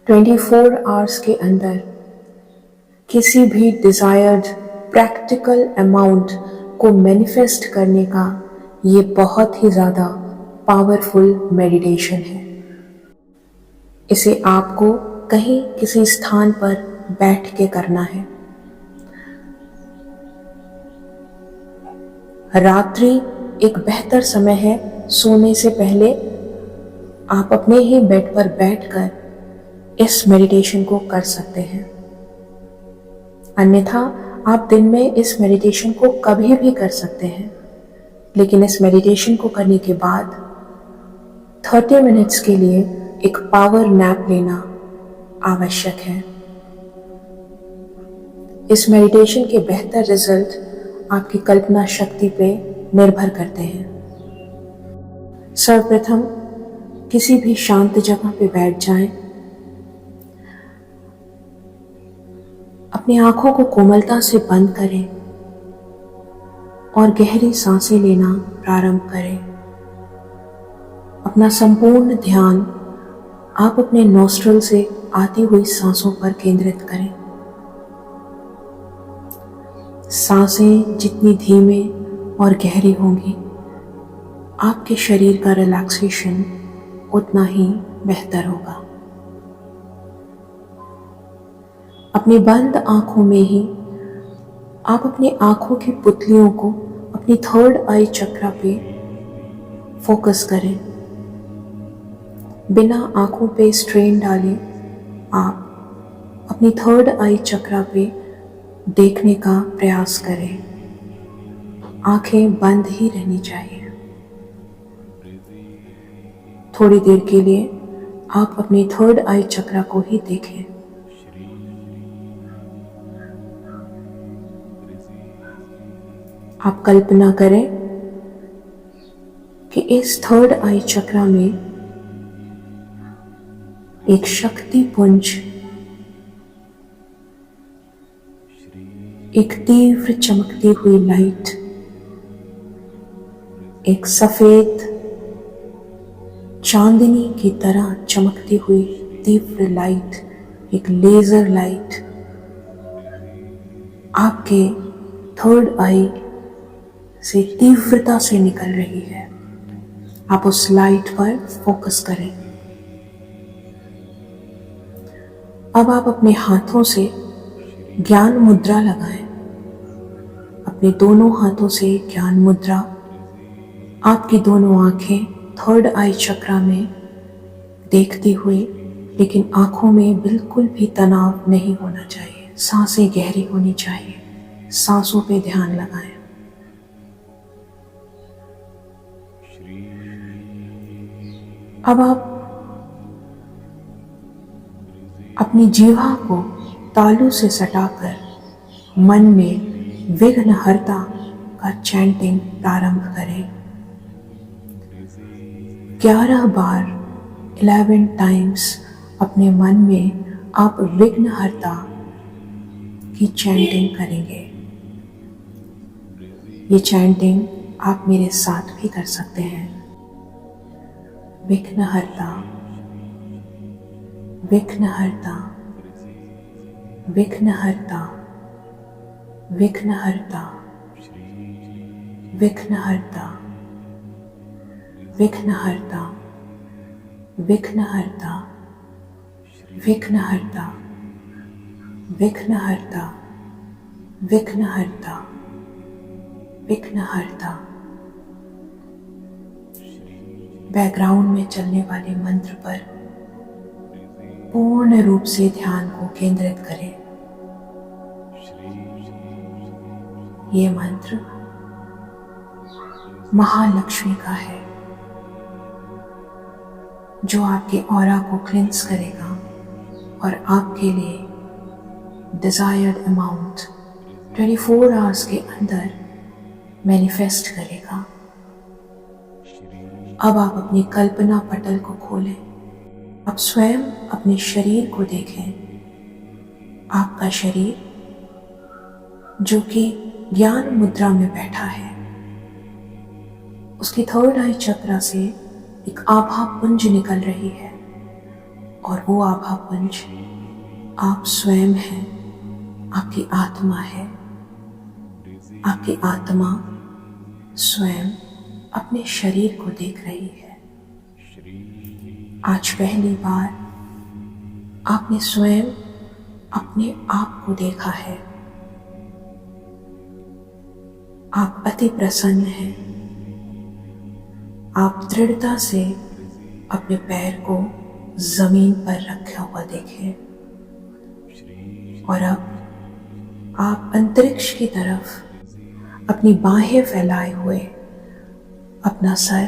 24 hours के अंदर किसी भी डिज़ायर्ड प्रैक्टिकल अमाउंट को मैनिफेस्ट करने का ये बहुत ही ज़्यादा पावरफुल मेडिटेशन है। इसे आपको कहीं किसी स्थान पर बैठ के करना है। रात्रि एक बेहतर समय है। सोने से पहले आप अपने ही बेड पर बैठकर इस मेडिटेशन को कर सकते हैं। अन्यथा आप दिन में इस मेडिटेशन को कभी भी कर सकते हैं, लेकिन इस मेडिटेशन को करने के बाद 30 मिनट्स के लिए एक पावर नैप लेना आवश्यक है। इस मेडिटेशन के बेहतर रिजल्ट आपकी कल्पना शक्ति पे निर्भर करते हैं। सर्वप्रथम किसी भी शांत जगह पे बैठ जाएं। अपनी आंखों को कोमलता से बंद करें और गहरी सांसें लेना प्रारंभ करें। अपना संपूर्ण ध्यान आप अपने नॉस्ट्रल से आती हुई सांसों पर केंद्रित करें। सांसें जितनी धीमे और गहरी होंगी, आपके शरीर का रिलैक्सेशन उतना ही बेहतर होगा। अपनी बंद आंखों में ही आप अपनी आंखों की पुतलियों को अपनी थर्ड आई चक्रा पे फोकस करें। बिना आंखों पे स्ट्रेन डाले आप अपनी थर्ड आई चक्रा पे देखने का प्रयास करें। आंखें बंद ही रहनी चाहिए। थोड़ी देर के लिए आप अपनी थर्ड आई चक्रा को ही देखें। आप कल्पना करें कि इस थर्ड आई चक्रा में एक शक्ति पुंज, एक तीव्र चमकती हुई लाइट, एक सफेद चांदनी की तरह चमकती हुई तीव्र लाइट, एक लेजर लाइट आपके थर्ड आई से तीव्रता से निकल रही है। आप उस लाइट पर फोकस करें। अब आप अपने हाथों से ज्ञान मुद्रा लगाएं। अपने दोनों हाथों से ज्ञान मुद्रा, आपकी दोनों आंखें थर्ड आई चक्रा में देखती हुई, लेकिन आंखों में बिल्कुल भी तनाव नहीं होना चाहिए। सांसें गहरी होनी चाहिए। सांसों पे ध्यान लगाएं। अब आप अपनी जीवा को तालू से सटाकर मन में विघ्नहर्ता का चैंटिंग प्रारंभ करें। 11 बार 11 टाइम्स अपने मन में आप विघ्नहर्ता की चैंटिंग करेंगे। ये चैंटिंग आप मेरे साथ भी कर सकते हैं। विघ्नहर्ता, विघ्नहर्ता, विघ्नहर्ता, विघ्नहर्ता, विघ्नहर्ता, विघ्नहर्ता, विघ्नहर्ता, विघ्नहर्ता, विघ्नहर्ता, विघ्नहर्ता, विघ्नहर्ता। बैकग्राउंड में चलने वाले मंत्र पर पूर्ण रूप से ध्यान को केंद्रित करें। ये मंत्र महालक्ष्मी का है, जो आपके ऑरा को क्लेंस करेगा और आपके लिए डिजायर्ड अमाउंट 24 आवर्स के अंदर मैनिफेस्ट करेगा। अब आप अपनी कल्पना पटल को खोलें। आप स्वयं अपने शरीर को देखें। आपका शरीर जो कि ज्ञान मुद्रा में बैठा है, उसकी थर्ड आई चक्रा से एक आभा पुंज निकल रही है। और वो आभापुंज आप स्वयं हैं, आपकी आत्मा है। आपकी आत्मा स्वयं अपने शरीर को देख रही है। आज पहली बार आपने स्वयं अपने आप को देखा है। आप अति प्रसन्न हैं। आप दृढ़ता से अपने पैर को जमीन पर रखा हुआ देखें और अब आप अंतरिक्ष की तरफ अपनी बाहें फैलाए हुए अपना सर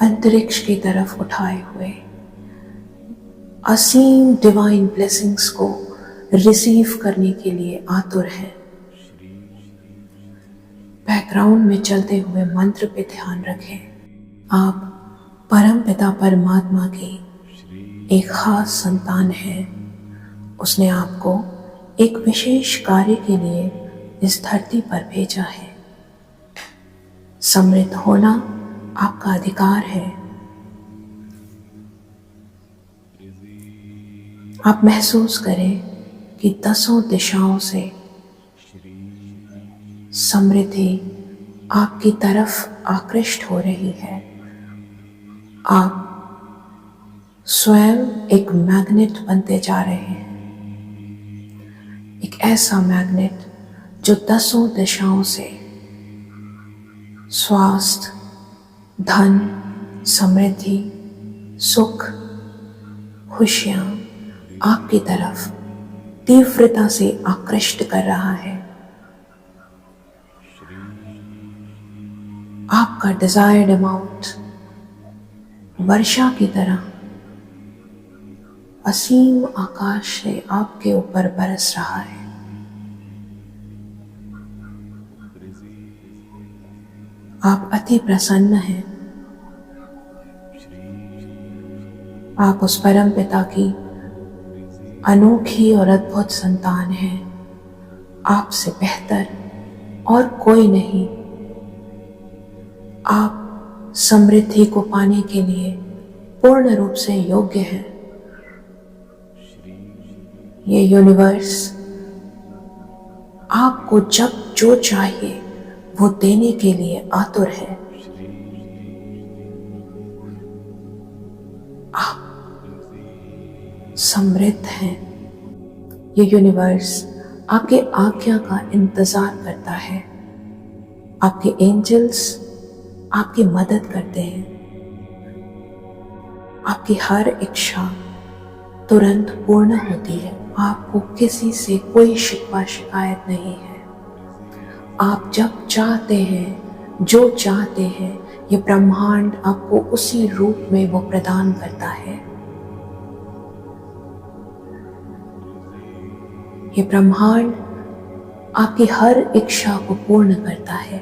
अंतरिक्ष की तरफ उठाए हुए असीम डिवाइन ब्लेसिंग्स को रिसीव करने के लिए आतुर हैं। बैकग्राउंड में चलते हुए मंत्र पे ध्यान रखें। आप परम पिता परमात्मा की एक खास संतान है। उसने आपको एक विशेष कार्य के लिए इस धरती पर भेजा है। समृद्ध होना आपका अधिकार है। आप महसूस करें कि 10 दिशाओं से समृद्धि आपकी तरफ आकृष्ट हो रही है। आप स्वयं एक मैग्नेट बनते जा रहे हैं, एक ऐसा मैग्नेट जो 10 दिशाओं से स्वास्थ्य, धन, समृद्धि, सुख, खुशियां आपकी तरफ तीव्रता से आकृष्ट कर रहा है। आपका डिजायर्ड अमाउंट वर्षा की तरह असीम आकाश से आपके ऊपर बरस रहा है। आप अति प्रसन्न हैं। आप उस परम पिता की अनोखी और अद्भुत संतान हैं। आपसे बेहतर और कोई नहीं। आप समृद्धि को पाने के लिए पूर्ण रूप से योग्य हैं। ये यूनिवर्स आपको जब जो चाहिए वो देने के लिए आतुर है। आप समृद्ध हैं। ये यूनिवर्स आपके आज्ञा का इंतजार करता है। आपके एंजल्स आपकी मदद करते हैं। आपकी हर इच्छा तुरंत पूर्ण होती है। आपको किसी से कोई शिकवा शिकायत नहीं है। आप जब चाहते हैं, जो चाहते हैं, ये ब्रह्मांड आपको उसी रूप में वो प्रदान करता है। ये ब्रह्मांड आपकी हर इच्छा को पूर्ण करता है,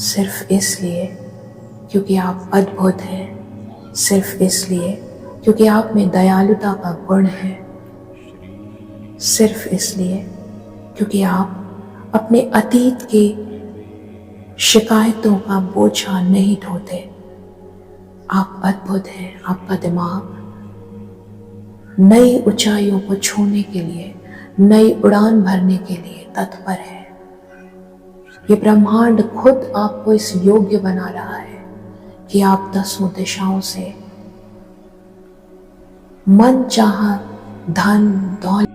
सिर्फ इसलिए क्योंकि आप अद्भुत हैं, सिर्फ इसलिए क्योंकि आप में दयालुता का गुण है, सिर्फ इसलिए क्योंकि आप अपने अतीत की शिकायतों का बोझा नहीं ढोते। आप अद्भुत हैं। आपका दिमाग नई ऊंचाइयों को छूने के लिए, नई उड़ान भरने के लिए तत्पर है। ये ब्रह्मांड खुद आपको इस योग्य बना रहा है कि आप 10 दिशाओं से मन चाहा धन दौलत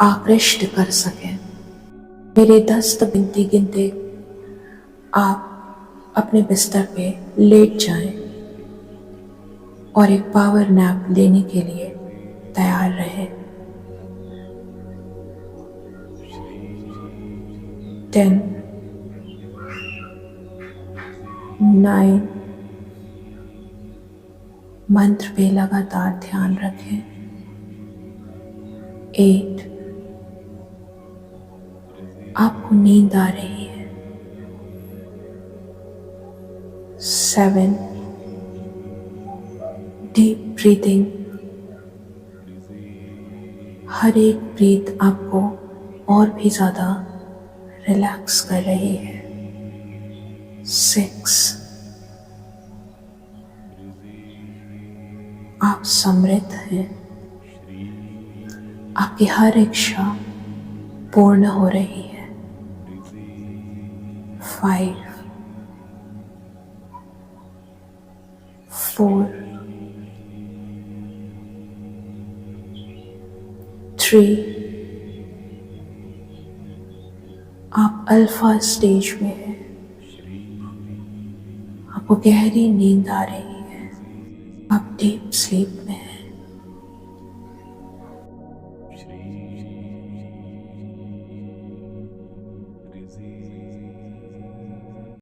आकृष्ट कर सकें। मेरे 10 गिनती गिनते आप अपने बिस्तर पे लेट जाएं और एक पावर नैप लेने के लिए तैयार रहें। 10, 9, मंत्र पे लगातार ध्यान रखें। 8, आपको नींद आ रही है। 7, डीप ब्रीथिंग। हर एक ब्रीथ आपको और भी ज्यादा रिलैक्स कर रही है। 6, आप समृद्ध हैं। आपकी हर इच्छा पूर्ण हो रही है। 5 4 3 आप अल्फा स्टेज में हैं। आपको गहरी नींद आ रही है। आप डीप स्लीप